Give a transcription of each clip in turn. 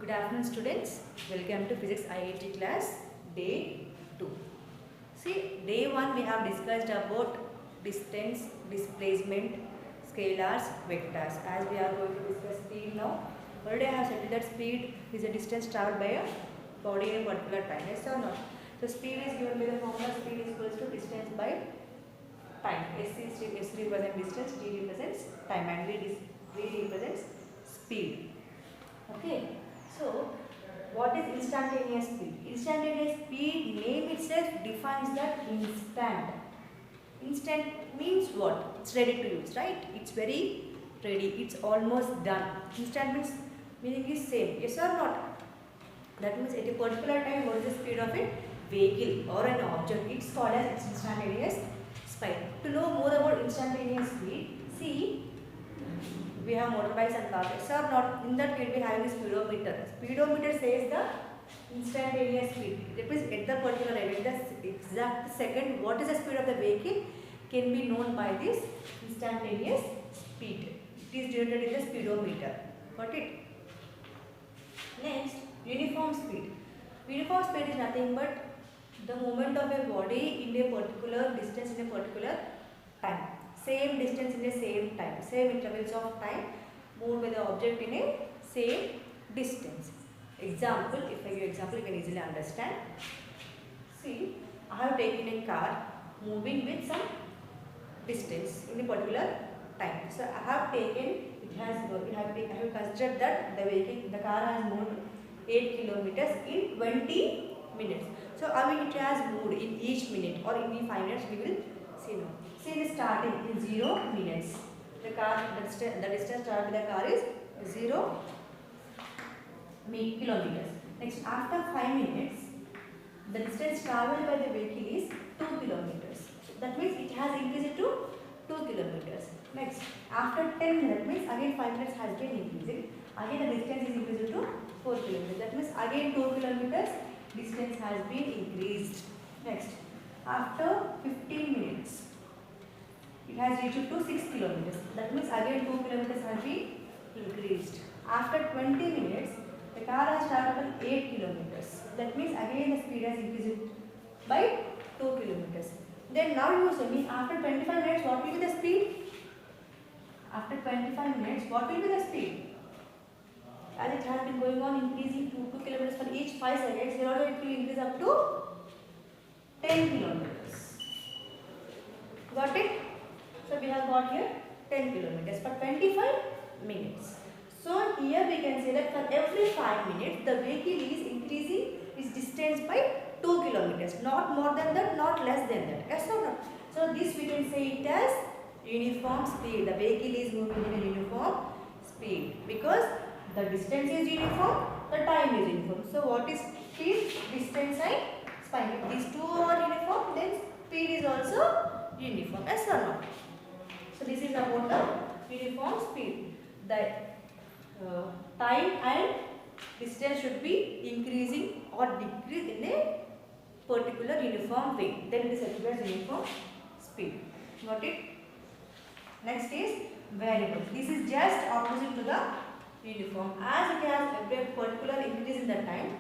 Good afternoon students, welcome to Physics IIT class day 2. See, day 1 we have discussed about distance, displacement, scalars, vectors. As we are going to discuss speed now, already I have said that speed is a distance traveled by a body in a particular time, yes or not? So speed is given by the formula speed is equals to distance by time. S represents distance, D represents time and V represents speed. Okay, so what is instantaneous speed? Instantaneous speed name itself defines that instant. Instant means what? It's ready to use, right? It's very ready. It's almost done. Instant means meaning is same. Yes or not? That means at a particular time, what is the speed of a vehicle or an object? It's called as instantaneous speed. To know more about instantaneous speed, see. We have motorbikes and cars, yes or not? In that we will be having a speedometer. Speedometer says the instantaneous speed. That means at the particular rate, the exact second, what is the speed of the vehicle can be known by this instantaneous speed. It is denoted in the speedometer. Got it? Next, uniform speed. Uniform speed is nothing but the movement of a body in a particular distance in a particular time. Same distance in the same time, same intervals of time moved by the object in a same distance. Example, if I give example, you can easily understand. See, I have taken a car moving with some distance in a particular time. So I have taken, I have considered that the car has moved 8 kilometers in 20 minutes. So it has moved in each minute or in 5 minutes, we will see now. See, starting in 0 minutes. The distance started by the car is 0 kilometers. Next, after 5 minutes, the distance traveled by the vehicle is 2 kilometers. That means it has increased to 2 kilometers. Next, after 10 minutes, means again 5 minutes has been increasing. Again the distance is increased to 4 kilometers. That means again 2 kilometers distance has been increased. Next, after 15 minutes, it has reached to 6 kilometers. That means again 2 kilometers has been increased. After 20 minutes, the car has traveled 8 kilometers. That means again the speed has increased by 2 kilometers. Then now you say me after 25 minutes what will be the speed? After 25 minutes what will be the speed? As it has been going on increasing to 2 kilometers for each 5 seconds, here also it will increase up to 10 kilometers. Got it? So we have got here 10 kilometers for 25 minutes. So here we can say that for every 5 minutes the vehicle is increasing its distance by 2 kilometers. Not more than that, not less than that. Yes or no? So this we can say it as uniform speed. The vehicle is moving in a uniform speed because the distance is uniform, the time is uniform. So what is speed? Distance and speed. If these two are uniform, then speed is also uniform. Yes or no? So this is about the uniform speed. The time and distance should be increasing or decreasing in a particular uniform way. Then it is said as uniform speed. Got it? Next is variable. This is just opposite to the uniform. As it has a particular increase in the time,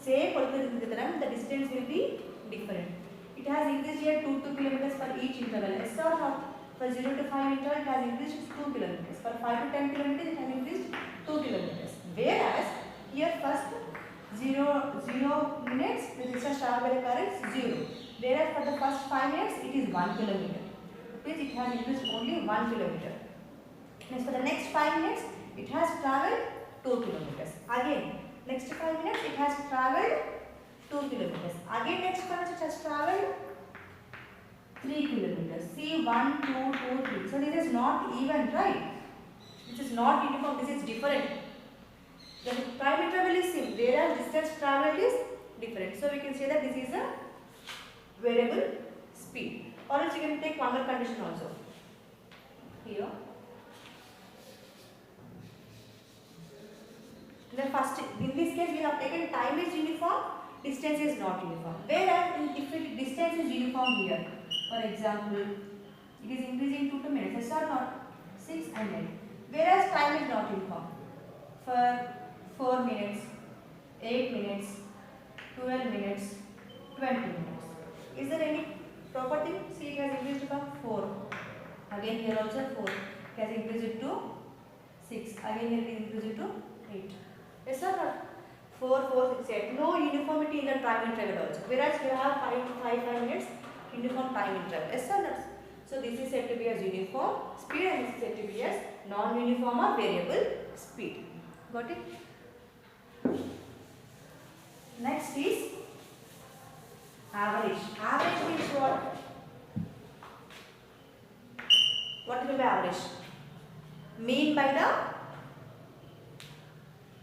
say particular increase in the time, the distance will be different. It has increased here 2 kilometers for each interval. Yes or not? For 0 to 5 interval, it has increased 2 kilometers. For 5 to 10 kilometers, it has increased 2 kilometers. Whereas here first 0 minutes, the distance traveled by the car is 0. Whereas for the first 5 minutes, it is 1 kilometer. Which it has increased only 1 kilometer. Next, for the next 5 minutes, it has travelled 2 kilometers. Again, next 5 minutes, it has travelled 2 kilometers. Again, next 5 minutes, it has travelled 3 kilometers. See, 1, 2, 2, 3. So this is not even, right? This is not uniform. This is different. The time interval is same, whereas distance travelled is different. So we can say that this is a variable speed. Or else you can take one more condition also. Here. Then first, in this case, we have taken time is uniform, distance is not uniform. Whereas if distance is uniform here, for example, it is increasing to 2 minutes, yes or not? 6 and 9. Whereas time is not uniform. For 4 minutes, 8 minutes, 12 minutes, 20 minutes. Is there any property? See, it has increased from 4. Again here also 4. It has increased to 6. Again here it increased to 8. Yes or not? 4, 4, 6, 8. No uniformity in the time interval also. Whereas we have 5 minutes uniform time interval. Yes or not? So this is said to be as uniform speed and this is said to be as non-uniform or variable speed. Got it? Next is average. Average means what? What will be average? Mean by the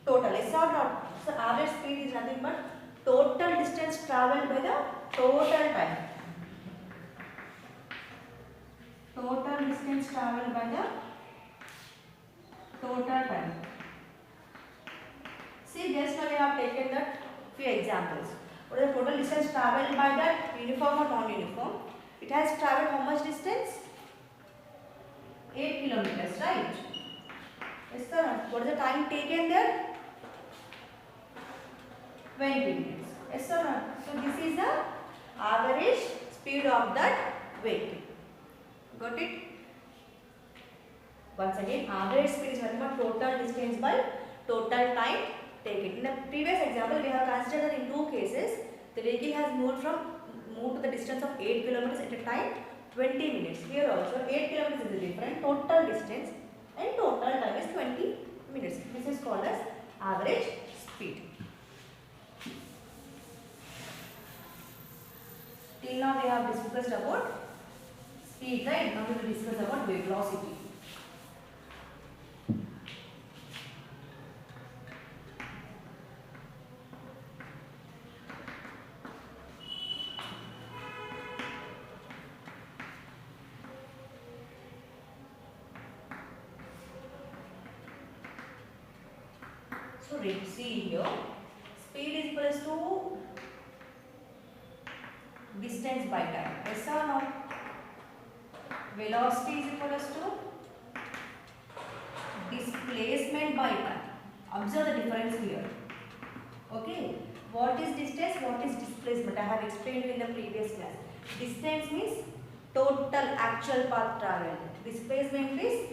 total. Yes or not? So average speed is nothing but total distance travelled by the total time. Total distance travelled by the total time. See, just now we have taken the few examples. What is the total distance travelled by the uniform or non-uniform? It has travelled how much distance? 8 kilometers, right? Yes sir. What is the time taken there? 20 minutes. Yes or no? So this is the average speed of that vehicle. Got it? Once again, average speed is nothing but total distance by total time taken. In the previous example, we have considered that in 2 cases, the vehicle has moved to the distance of 8 kilometers at a time 20 minutes. Here also 8 kilometers is a different total distance and total time is 20 minutes. This is called as average speed. Till now we have discussed about speed, right? Now we will discuss about velocity. So see here, speed is equals to distance by time. Yes or no? Velocity is equals to displacement by time. Observe the difference here. Okay. What is distance? What is displacement? I have explained in the previous class. Distance means total actual path traveled. Displacement is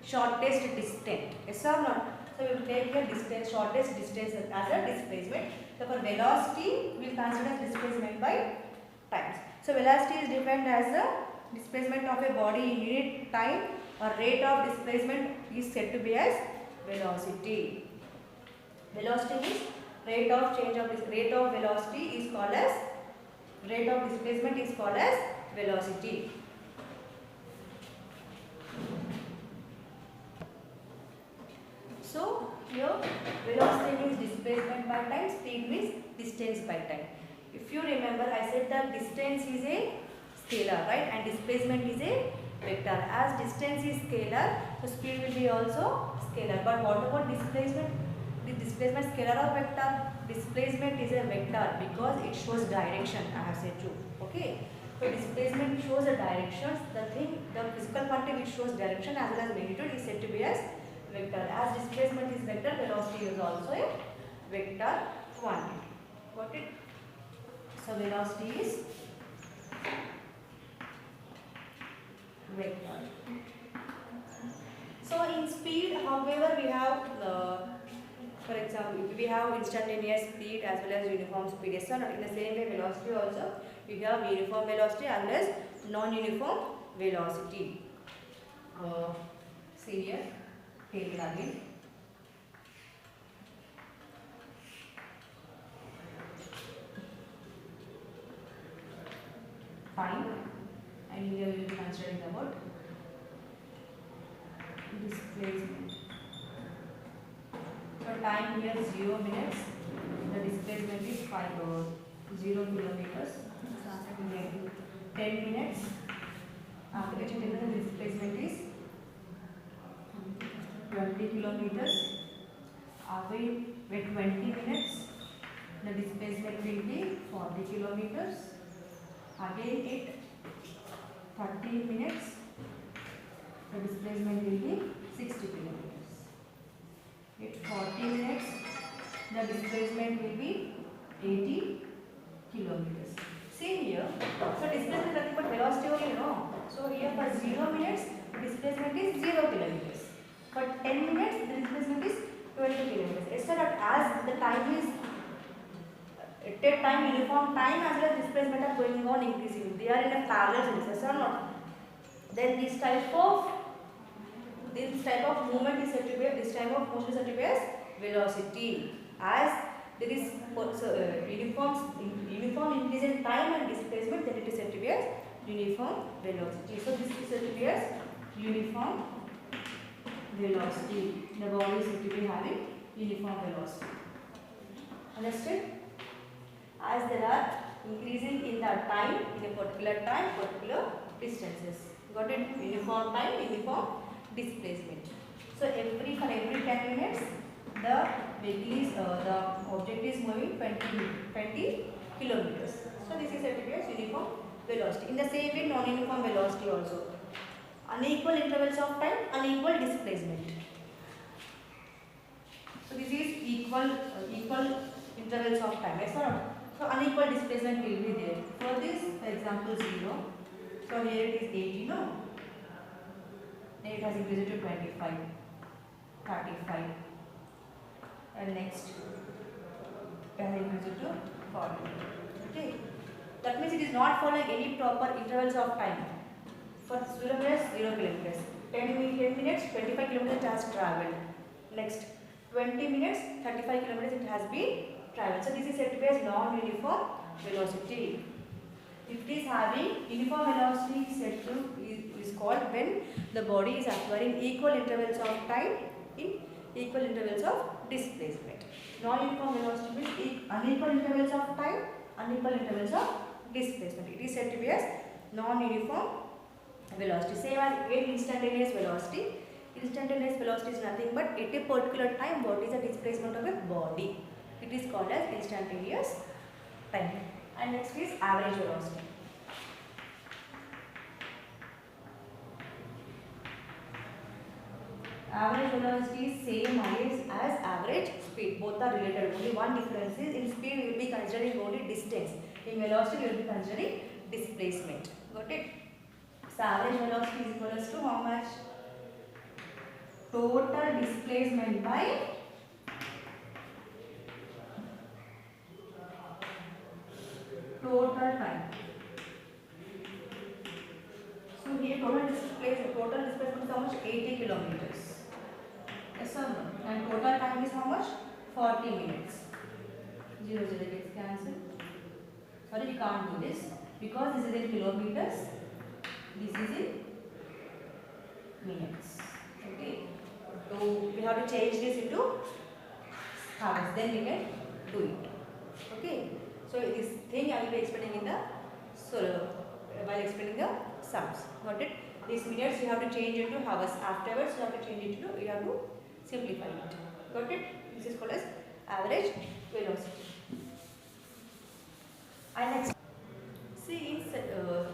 shortest distance. Yes or not? So we will take the distance, shortest distance as a displacement. So for velocity, we will consider as displacement by times. So velocity is defined as the displacement of a body in unit time or rate of displacement is said to be as velocity. Velocity means rate of change of this rate of velocity is called as rate of displacement is called as velocity. So here velocity means displacement by time, speed means distance by time. If you remember, I said that distance is a scalar, right, and displacement is a vector. As distance is scalar, so speed will be also scalar. But what about displacement? The displacement scalar or vector? Displacement is a vector because it shows direction. I have said too. Okay. So displacement shows a direction. The physical quantity which shows direction as well as magnitude is said to be as vector. As displacement is vector, velocity is also a vector quantity. Got it? So velocity is vector. So in speed, however, we have for example, we have instantaneous speed as well as uniform speed. Yes or not? In the same way, velocity also we have uniform velocity as well as non-uniform velocity. See here. Take it again. Time, and here we will be considering about displacement. So time here is 0 minutes. The displacement is 0 kilometers. 10 minutes. After which the displacement is 20 kilometers. Wait 20 minutes. The displacement will be 40 kilometers. Again it 30 minutes. The displacement will be 60 kilometers. At 40 minutes, the displacement will be 80 kilometers. See here, so displacement is nothing but velocity only, no? So here for 0 minutes, displacement is 0 kilometers. For 10 minutes, the displacement is 20 kilometers. It's not as the time is at time uniform time as well as displacement are going on increasing. They are in a parallel sense, or not? Then this type of movement is said to be, this type of motion is said to be as velocity. As there is uniform increase in time and displacement, then it is said to be as uniform velocity. So this is said to be as uniform velocity. The body is said to be having uniform velocity. Understood? As there are increasing in the time, in a particular time, particular distances. Got it? Uniform time, uniform displacement. So for every 10 minutes, the vehicle is the object is moving 20 kilometers. So this is said to be as uniform velocity. In the same way, non-uniform velocity also. Unequal intervals of time, unequal displacement. So this is equal intervals of time. Yes or no? So unequal displacement will be there. For this, for example, 0. So here it is 80, no? Then it has increased to 25, 35, and next it has increased to 40. Okay. That means it is not following any proper intervals of time. For 0 minutes, 0 kilometers. 10 minutes, 25 kilometers it has travelled. Next, 20 minutes, 35 kilometers it has been travelled. So this is said to be as non-uniform velocity. If it is having uniform velocity, is called when the body is acquiring equal intervals of time in equal intervals of displacement. Non-uniform velocity means unequal intervals of time, unequal intervals of displacement. It is said to be as non-uniform velocity. Same as in instantaneous velocity. Instantaneous velocity is nothing but at a particular time what is the displacement of a body. It is called as instantaneous time. And next is average velocity. Average velocity is same as average speed. Both are related. Only one difference is in speed we will be considering only distance. In velocity we will be considering displacement. Got it? So average velocity is equals to how much? Total displacement by total time. So here total displacement is how much? 80 kilometers. Yes or no? And total time is how much? 40 minutes. 0 gets cancelled. Sorry, we can't do this because this is in kilometers. This is in minutes. Okay. So we have to change this into hours. Then we can do it. Okay. So this thing I will be explaining in the while explaining the sums. Got it? These minutes you have to change into hours. Afterwards you have to change it to, you have to simplify it. Got it? This is called as average velocity. And next, see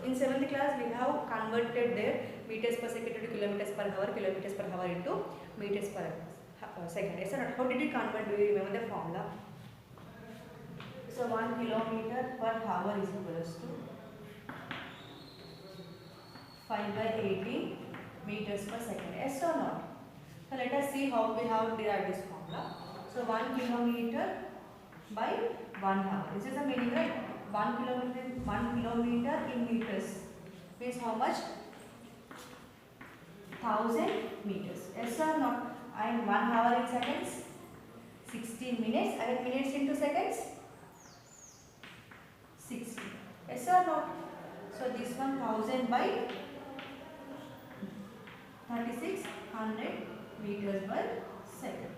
in 7th class we have converted their meters per second to kilometers per hour into meters per second. Yes or not? How did we convert? Do you remember the formula? So 1 kilometer per hour is equals to 5 by 80 meters per second. Yes or not? So let us see how we have derived this formula. So 1 kilometer by 1 hour. This is the meaning, right? 1 kilometer in meters means how much? 1000 meters. Yes or not? And 1 hour in seconds? 60 minutes. And minutes into seconds? 60. Yes or not? So this 1000 by 3600 meters per second.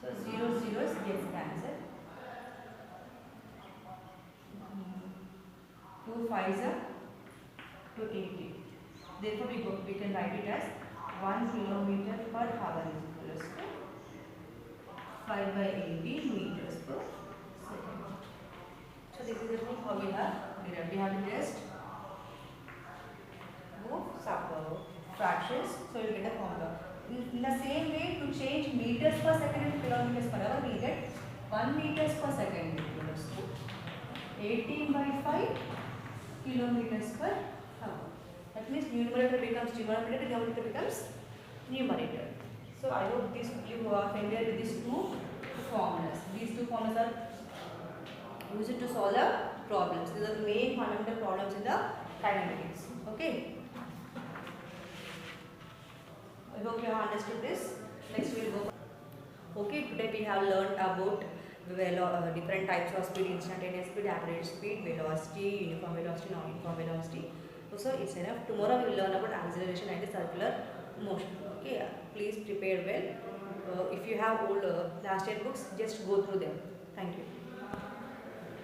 So 0 zeros gets cancelled. 2 5s are to 80. Therefore we can write it as 1 kilometer per hour is equals to 5 by 80 meters per second. So this is the thing how we have derived. We have to just move fractions. So you will get the formula. In the same way, to change meters per second into kilometers per hour, we get 1 meters per second equals to 18 by 5 kilometers per hour. That means numerator becomes denominator, denominator becomes numerator. So I hope this you are familiar with these two formulas. These two formulas are used to solve the problems. These are the main fundamental problems in the kinematics. Okay. I hope you have understood this. Next we will go. Okay, today we have learned about different types of speed: instantaneous speed, average speed, velocity, uniform velocity, non-uniform velocity. So it's enough. Tomorrow we will learn about acceleration and circular motion. Okay, please prepare well. If you have old last year books, just go through them. Thank you.